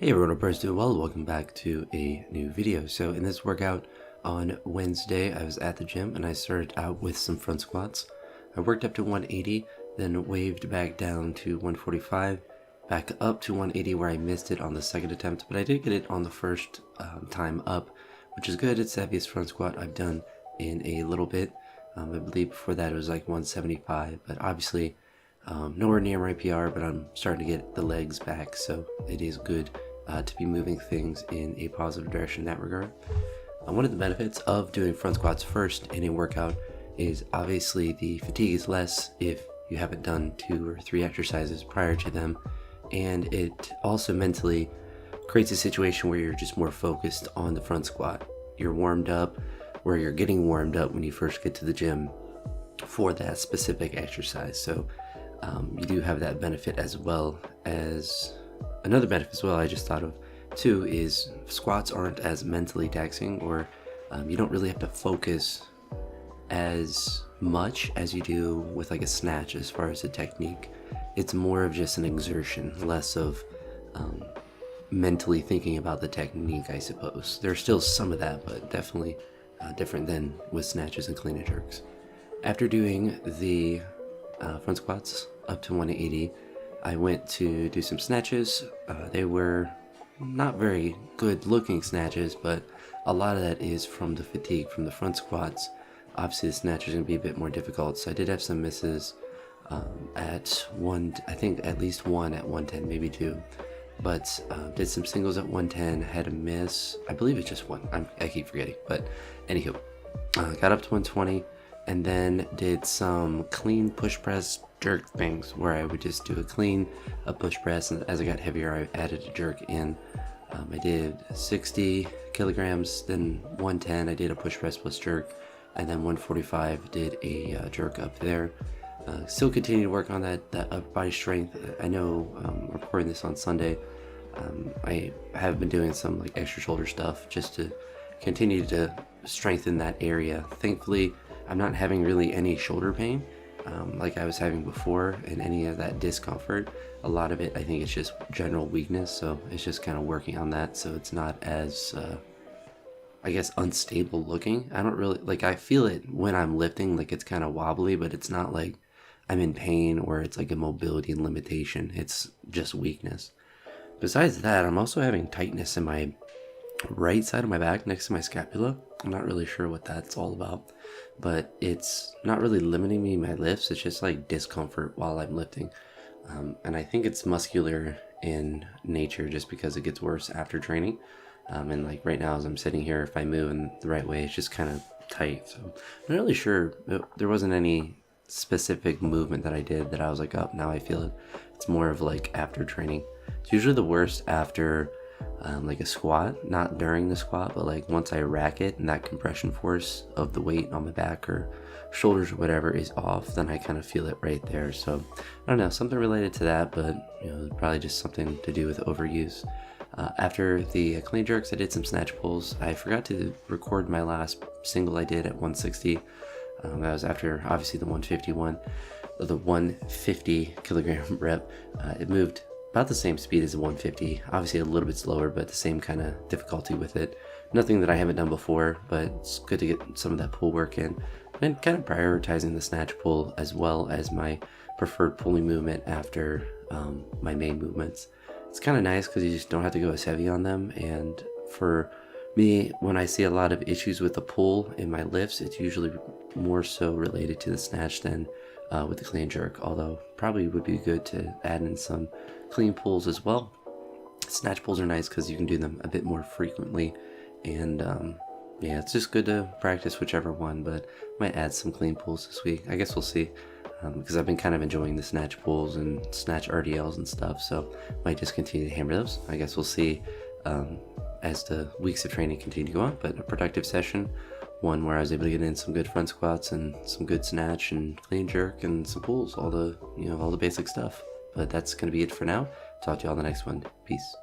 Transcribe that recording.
Hey everyone, hope everyone's doing well. Welcome back to a new video. So in this workout on Wednesday, I was at the gym and I started out with some front squats. I worked up to 180, then waved back down to 145, back up to 180 where I missed it on the second attempt, but I did get it on the first time up, which is good. It's the heaviest front squat I've done in a little bit. I believe before that it was like 175, but obviously nowhere near my PR, but I'm starting to get the legs back, so it is good to be moving things in a positive direction in that regard. One of the benefits of doing front squats first in a workout is obviously the fatigue is less if you haven't done 2 or 3 exercises prior to them, and it also mentally creates a situation where you're just more focused on the front squat. You're warmed up, where you're getting warmed up when you first get to the gym for that specific exercise. So you do have that benefit, as well as another benefit as well I just thought of too is squats aren't as mentally taxing, or you don't really have to focus as much as you do with like a snatch as far as the technique. It's more of just an exertion, less of mentally thinking about the technique, I suppose. There's still some of that, but definitely different than with snatches and clean and jerks. After doing the front squats up to 180, I went to do some snatches. They were not very good looking snatches, but a lot of that is from the fatigue from the front squats. Obviously the snatch is going to be a bit more difficult, so I did have some misses at one, I think at least one at 110, maybe 2. But did some singles at 110, had a miss, I believe it's just one, I keep forgetting, but anywho, got up to 120, and then did some clean push press jerk things where I would just do a push press, and as I got heavier I added a jerk in. I did 60 kilograms, then 110 I did a push press plus jerk, and then 145 did a jerk up there. Still continue to work on that upper body strength. I know I'm recording this on Sunday. I have been doing some like extra shoulder stuff just to continue to strengthen that area. Thankfully I'm not having really any shoulder pain like I was having before, and any of that discomfort. A lot of it I think it's just general weakness, so it's just kind of working on that so it's not as I guess unstable looking. I don't really like, I feel it when I'm lifting, like it's kind of wobbly, but it's not like I'm in pain or it's like a mobility limitation. It's just weakness. Besides that, I'm also having tightness in my right side of my back next to my scapula. I'm not really sure what that's all about, but it's not really limiting me in my lifts. It's just like discomfort while I'm lifting, and I think it's muscular in nature just because it gets worse after training. And like right now as I'm sitting here, if I move in the right way, it's just kind of tight. So I'm not really sure. There wasn't any specific movement that I did that I was like, oh, now I feel it. It's more of like after training. It's usually the worst after like a squat, not during the squat, but like once I rack it and that compression force of the weight on my back or shoulders or whatever is off, then I kind of feel it right there. So I don't know, something related to that, but you know, probably just something to do with overuse. After the clean jerks, I did some snatch pulls. I forgot to record my last single I did at 160. That was after obviously the 151, or the 150 kilogram rep. It moved about the same speed as the 150, obviously a little bit slower, but the same kind of difficulty with it. Nothing that I haven't done before, but it's good to get some of that pull work in. And kind of prioritizing the snatch pull as well as my preferred pulling movement after my main movements. It's kind of nice because you just don't have to go as heavy on them. And for me, when I see a lot of issues with the pull in my lifts, it's usually more so related to the snatch than with the clean jerk, although probably would be good to add in some clean pulls as well. Snatch pulls are nice because you can do them a bit more frequently, and yeah, it's just good to practice whichever one, but might add some clean pulls this week. I guess we'll see, because I've been kind of enjoying the snatch pulls and snatch RDLs and stuff, so might just continue to hammer those. I guess we'll see as the weeks of training continue to go on, but a productive session, one where I was able to get in some good front squats and some good snatch and clean jerk and some pulls, all the basic stuff. But that's going to be it for now. Talk to you all in the next one. Peace.